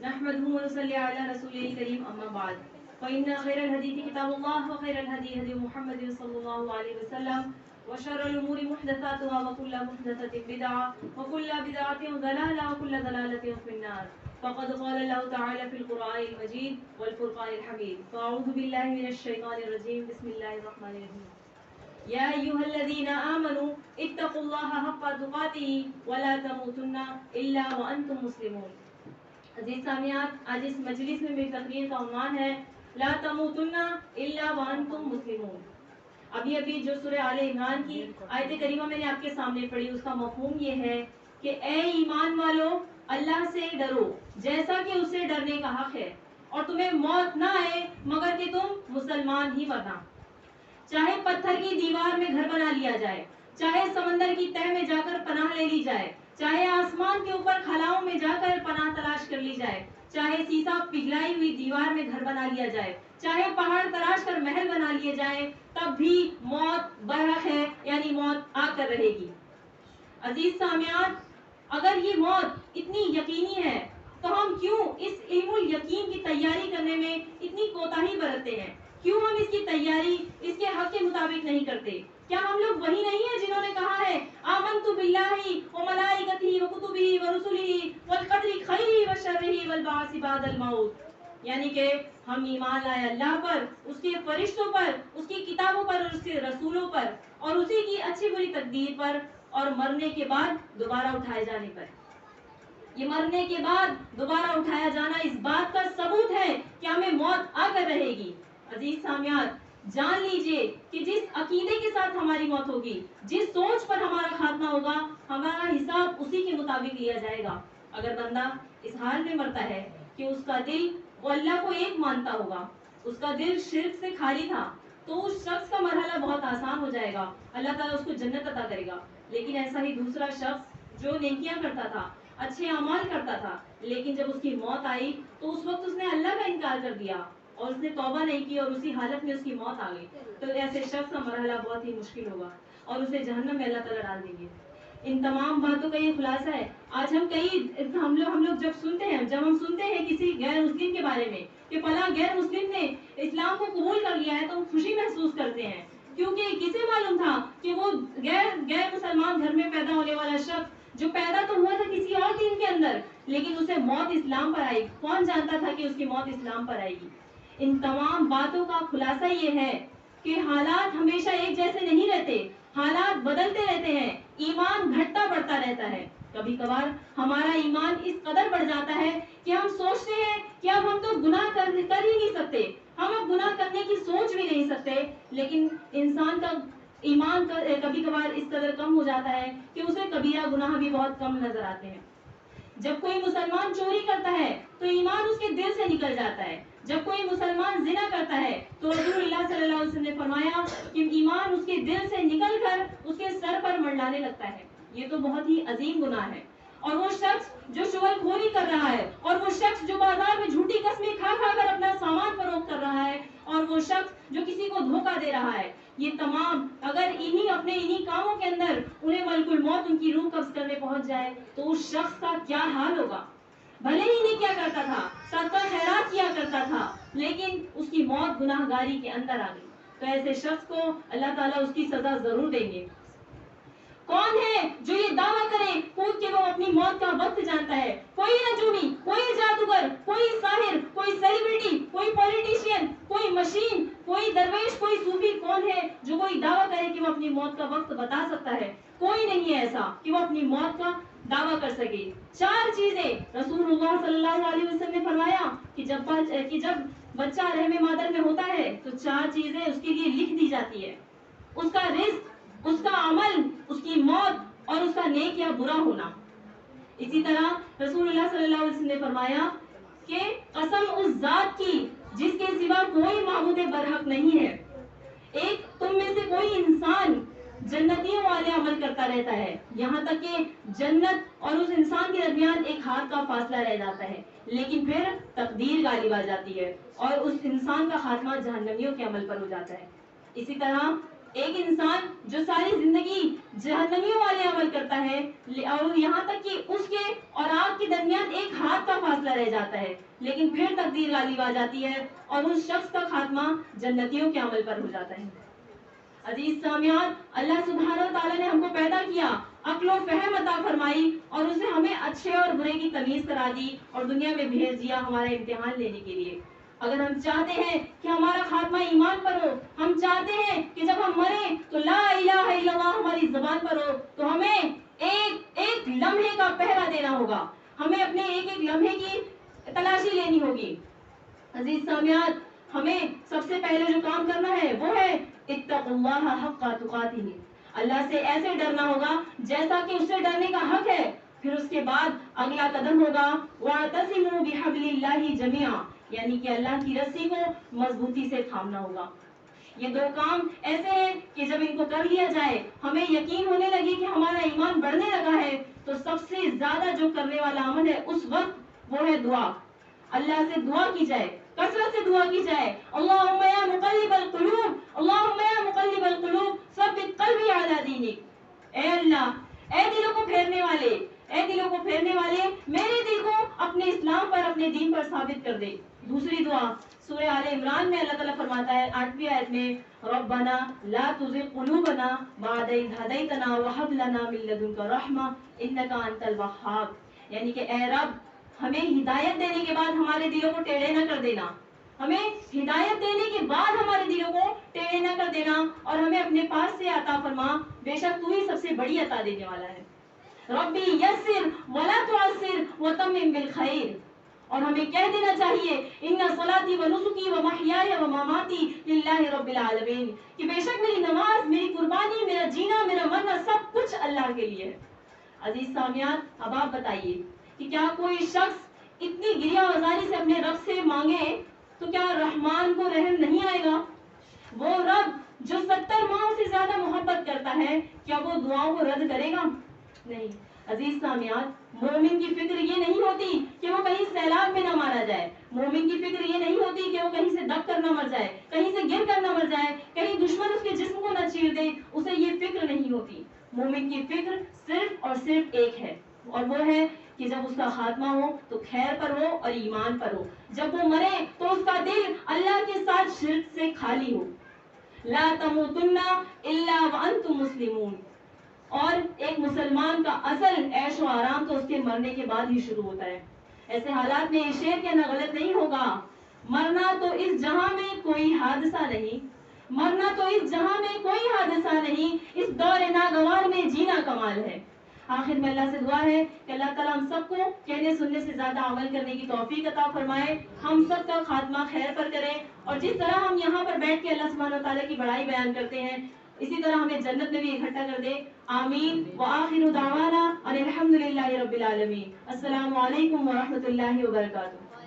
نحمده ونصلي على رسوله الكريم أما بعد فإن خير الحديث كتاب الله وخير الهدي هدي محمد صلى الله عليه وسلم وشر الأمور محدثاتها وكل محدثة بدعة وكل بدعة ضلالة وكل ضلالة في النار فقد قال الله تعالى في القرآن المجيد والفرقان الحميد فأعوذ بالله من الشيطان الرجيم بسم الله الرحمن الرحيم يا أيها الذين آمنوا اتقوا الله حق تقاته ولا تموتن إلا وأنتم مسلمون. عزیز سامعات، آج اس مجلس میں میری تقریر کا عنوان ہے لا تموتن الا وانتم مسلمون. ابھی جو سورہ آل عمران کی آیت کریمہ میں نے آپ کے سامنے پڑھی، اس کا مفہوم یہ ہے کہ اے ایمان والو، اللہ سے ڈرو جیسا کہ اسے ڈرنے کا حق ہے، اور تمہیں موت نہ آئے مگر کہ تم مسلمان ہی مرنا. چاہے پتھر کی دیوار میں گھر بنا لیا جائے، چاہے سمندر کی تہ میں جا کر پناہ لے لی جائے، چاہے آسمان کے اوپر خلاؤں میں جا کر پناہ تلاش کر لی جائے، چاہے سیسا پگھلائی ہوئی دیوار میں گھر بنا لیا جائے، چاہے پہاڑ تراش کر محل بنا لیے جائیں، تب بھی موت برحق ہے، یعنی موت آ کر رہے گی. عزیز سامعات، اگر یہ موت اتنی یقینی ہے تو ہم کیوں اس علم الیقین کی تیاری کرنے میں اتنی کوتاہی برتتے ہیں؟ کیوں ہم اس کی تیاری اس کے حق کے مطابق نہیں کرتے؟ کیا ہم لوگ وہی نہیں ہیں جنہوں نے کہا ہے آمنت باللہ وملائکتہ وکتبہ ورسلہ والقدر خیرہ وشرہ والبعث بعد الموت؟ یعنی کہ ہم ایمان لائے اللہ پر، اس کے فرشتوں پر، اس کی کتابوں پر اور اس کے رسولوں پر، اور اسی کی اچھی بری تقدیر پر، اور مرنے کے بعد دوبارہ اٹھائے جانے پر. یہ مرنے کے بعد دوبارہ اٹھایا جانا اس بات کا ثبوت ہے کہ ہمیں موت آ کر رہے گی. عزیز سامعات، جان لیجئے کہ جس عقیدے کے ساتھ ہماری موت ہوگی، جس سوچ پر ہمارا خاتمہ ہوگا، ہمارا حساب اسی کے مطابق لیا جائے گا. اگر بندہ اس حال میں مرتا ہے کہ اس کا دل وہ اللہ کو ایک مانتا ہوگا، اس کا دل شرک سے خالی تھا، تو اس شخص کا مرحلہ بہت آسان ہو جائے گا، اللہ تعالیٰ اس کو جنت عطا کرے گا. لیکن ایسا ہی دوسرا شخص جو نیکیاں کرتا تھا، اچھے اعمال کرتا تھا، لیکن جب اس کی موت آئی تو اس وقت اس نے اللہ کا انکار کر دیا اور اس نے توبہ نہیں کی اور اسی حالت میں اس کی موت آ گئی، تو ایسے شخص کا مرحلہ بہت ہی مشکل ہوگا اور اسے جہنم میں اللہ تعالیٰ ڈال دیں گے. ان تمام باتوں کا یہ خلاصہ ہے. آج ہم لوگ جب ہم سنتے ہیں کسی غیر مسلم کے بارے میں کہ فلاں غیر مسلم نے اسلام کو قبول کر لیا ہے، تو ہم خوشی محسوس کرتے ہیں، کیونکہ کسے معلوم تھا کہ وہ غیر مسلمان گھر میں پیدا ہونے والا شخص جو پیدا تو ہوا تھا کسی اور دین کے اندر، لیکن اسے موت اسلام پر آئی. کون جانتا تھا کہ اس کی موت اسلام پر آئے گی؟ ان تمام باتوں کا خلاصہ یہ ہے کہ حالات ہمیشہ ایک جیسے نہیں رہتے، حالات بدلتے رہتے ہیں، ایمان گھٹتا بڑھتا رہتا ہے. کبھی کبھار ہمارا ایمان اس قدر بڑھ جاتا ہے کہ ہم سوچتے ہیں کہ اب ہم تو گناہ کر ہی نہیں سکتے، ہم اب گناہ کرنے کی سوچ بھی نہیں سکتے. لیکن انسان کا ایمان کبھی کبھار اس قدر کم ہو جاتا ہے کہ اسے کبیرہ گناہ بھی بہت کم نظر آتے ہیں. جب کوئی مسلمان چوری کرتا ہے تو ایمان اس کے دل سے نکل جاتا ہے. جب کوئی مسلمان زنا کرتا ہے تو رسول اللہ صلی اللہ علیہ وسلم نے فرمایا کہ ایمان اس کے دل سے نکل کر اس کے سر پر منڈلانے لگتا ہے. یہ تو بہت ہی عظیم گناہ ہے. اور وہ شخص جو شغل خوری کر رہا ہے، اور وہ شخص جو بازار میں جھوٹی قسمیں کھا کر اپنا سامان فروخت کر رہا ہے، اور وہ شخص جو کسی کو دھوکہ دے رہا ہے، یہ تمام اگر انہی کاموں کے اندر انہیں ملک الموت ان کی روح قبض کرنے پہنچ جائے تو اس شخص کا کیا حال ہوگا؟ بھلے ہی نہیں کیا کرتا تھا، صدقہ خیرات کیا کرتا تھا، لیکن اس کی موت گناہ گاری کے اندر آ گئی، تو ایسے شخص کو اللہ تعالیٰ اس کی سزا ضرور دیں گے. کون ہے جو یہ دعویٰ کرے خود کہ وہ اپنی موت کا وقت جانتا ہے؟ کوئی نجومی، کوئی جادوگر، کوئی ساحر، کوئی سیلیبریٹی، کوئی پولیٹیشین، کوئی مشین، کوئی درویش، کوئی صوفی کون ہے جو کوئی دعویٰ کرے کہ وہ اپنی موت کا وقت بتا سکتا ہے؟ کوئی نہیں ہے ایسا کہ وہ اپنی موت کا دعویٰ کر سکے. 4 چیزیں رسول اللہ صلی اللہ علیہ وسلم نے فرمایا کہ جب بچہ رحم مادر میں ہوتا ہے تو 4 چیزیں اس کے لیے لکھ دی جاتی ہے: اس کا رزق، اس کا عمل، اس کی موت، اور اس کا نیک یا برا ہونا. اسی طرح رسول اللہ صلی اللہ علیہ وسلم نے فرمایا کہ قسم اس ذات کی جس کے سوا کوئی معبود برحق نہیں ہے، ایک تم میں سے کوئی انسان جنتیوں والے عمل کرتا رہتا ہے یہاں تک کہ جنت اور اس انسان کے درمیان ایک ہاتھ کا فاصلہ رہ جاتا ہے، لیکن پھر تقدیر غالب آ جاتی ہے اور اس انسان کا خاتمہ جہنمیوں کے عمل پر ہو جاتا ہے. اسی طرح ایک انسان جو ساری زندگی جہنمیوں والے عمل کرتا ہے اور یہاں تک کہ اس کے اور آگ کے درمیان ایک ہاتھ کا فاصلہ رہ جاتا ہے، لیکن پھر تقدیر غالب آ جاتی ہے اور اس شخص کا خاتمہ جنتیوں کے عمل پر ہو جاتا ہے۔ عزیز سامعین، اللہ سبحانہ و تعالیٰ نے ہم کو پیدا کیا، عقل و فہم عطا فرمائی اور اسے ہمیں اچھے اور برے کی تمیز کرا دی اور دنیا میں بھیج دیا ہمارا امتحان لینے کے لیے۔ اگر ہم چاہتے ہیں کہ ہمارا خاتمہ ایمان پر ہو، ہم چاہتے ہیں کہ جب ہم مریں تو لا الہ الا اللہ ہماری زبان پر ہو، تو ہمیں ایک ایک لمحے کا پہرا دینا ہوگا، ہمیں اپنے ایک ایک لمحے کی تلاشی لینی ہوگی۔ عزیز سامعین، ہمیں سب سے پہلے جو کام کرنا ہے وہ ہے اتقوا اللہ حق تقاتہ، اللہ سے ایسے ڈرنا ہوگا جیسا کہ اس سے ڈرنے کا حق ہے۔ پھر اس کے بعد اگلا قدم ہوگا واعتصموا بحبل اللہ جميعا، یعنی کہ اللہ کی رسی کو مضبوطی سے تھامنا ہوگا۔ یہ دو کام ایسے ہیں کہ جب ان کو کر لیا جائے، ہمیں یقین ہونے لگے کہ ہمارا ایمان بڑھنے لگا ہے، تو سب سے زیادہ جو کرنے والا عمل ہے اس وقت وہ ہے دعا۔ اللہ سے دعا کی جائے، کثرت سے دعا کی جائے، اللہم یا مقلب القلوب، اللہم یا مقلب القلوب ثبت قلبی علی دینک، اے اللہ، اے دلوں کو پھیرنے والے، اے دلوں کو پھیرنے والے، میرے دل کو اپنے اسلام پر، اپنے دین پر ثابت کر دے۔ دوسری دعا سورہ آل عمران میں اللہ تعالیٰ فرماتا ہے 8ویں آیت میں ربنا لا تزغ قلوبنا بعد اذ ہدیتنا وہب لنا من لدنک رحمہ انک انت الوہاب، یعنی کہ اے رب، ہمیں ہدایت دینے کے بعد ہمارے دلوں کو ٹیڑھے نہ کر دینا، ہمیں ہدایت دینے کے بعد ہمارے دلوں کو ٹیڑھے نہ کر دینا اور ہمیں اپنے پاس سے عطا فرما، بے شک تو ہی سب سے بڑی عطا دینے والا ہے۔ ربی یسر ولا تعسر وتمم بالخیر، اور ہمیں کہہ دینا چاہیے ان صلاتی و نسکی و محیای و مماتی للہ رب العالمین، کہ بے شک میری نماز، میری قربانی، میرا جینا، میرا مرنا سب کچھ اللہ کے لیے ہے۔ عزیز سامعین، اب آپ بتائیے کہ کیا کوئی شخص اتنی گریہ وزاری سے اپنے رب سے مانگے تو کیا رحمان کو رحم نہیں آئے گا؟ وہ رب جو 70 ماہ سے زیادہ محبت کرتا ہے، کیا وہ دعاؤں کو رد کرے گا؟ نہیں۔ عزیز سامعین، مومن کی فکر یہ نہیں ہوتی کہ وہ کہیں سیلاب میں نہ مارا جائے، مومن کی فکر یہ نہیں ہوتی کہ وہ کہیں سے دب کر نہ مر جائے، کہیں سے گر کر نہ مر جائے، کہیں دشمن اس کے جسم کو نہ چیر دے، اسے یہ فکر نہیں ہوتی۔ مومن کی فکر صرف اور صرف ایک ہے، اور وہ ہے کہ جب اس کا خاتمہ ہو تو خیر پر ہو اور ایمان پر ہو، جب وہ مرے تو اس کا دل اللہ کے ساتھ شرک سے خالی ہو۔ لا تموتن الا وانتم مسلمون، اور ایک مسلمان کا اصل عیش و آرام تو اس کے مرنے کے بعد ہی شروع ہوتا ہے۔ ایسے حالات میں یہ شعر کہنا غلط نہیں ہوگا، مرنا تو اس جہاں میں کوئی حادثہ نہیں، مرنا تو اس جہاں میں کوئی حادثہ نہیں، اس دور ناگوار میں جینا کمال ہے۔ آخر میں اللہ سے دعا ہے کہ اللہ تعالیٰ ہم سب کو کہنے سننے سے زیادہ عمل کرنے کی توفیق عطا فرمائے، ہم سب کا خاتمہ خیر پر کرے، اور جس طرح ہم یہاں پر بیٹھ کے اللہ سبحانہ و تعالیٰ کی بڑائی بیان کرتے ہیں، اسی طرح ہمیں جنت میں بھی اکٹھا کر دے، آمین۔ وآخر دعوانا ان الحمد للہ رب العالمین۔ السلام علیکم ورحمۃ اللہ وبرکاتہ۔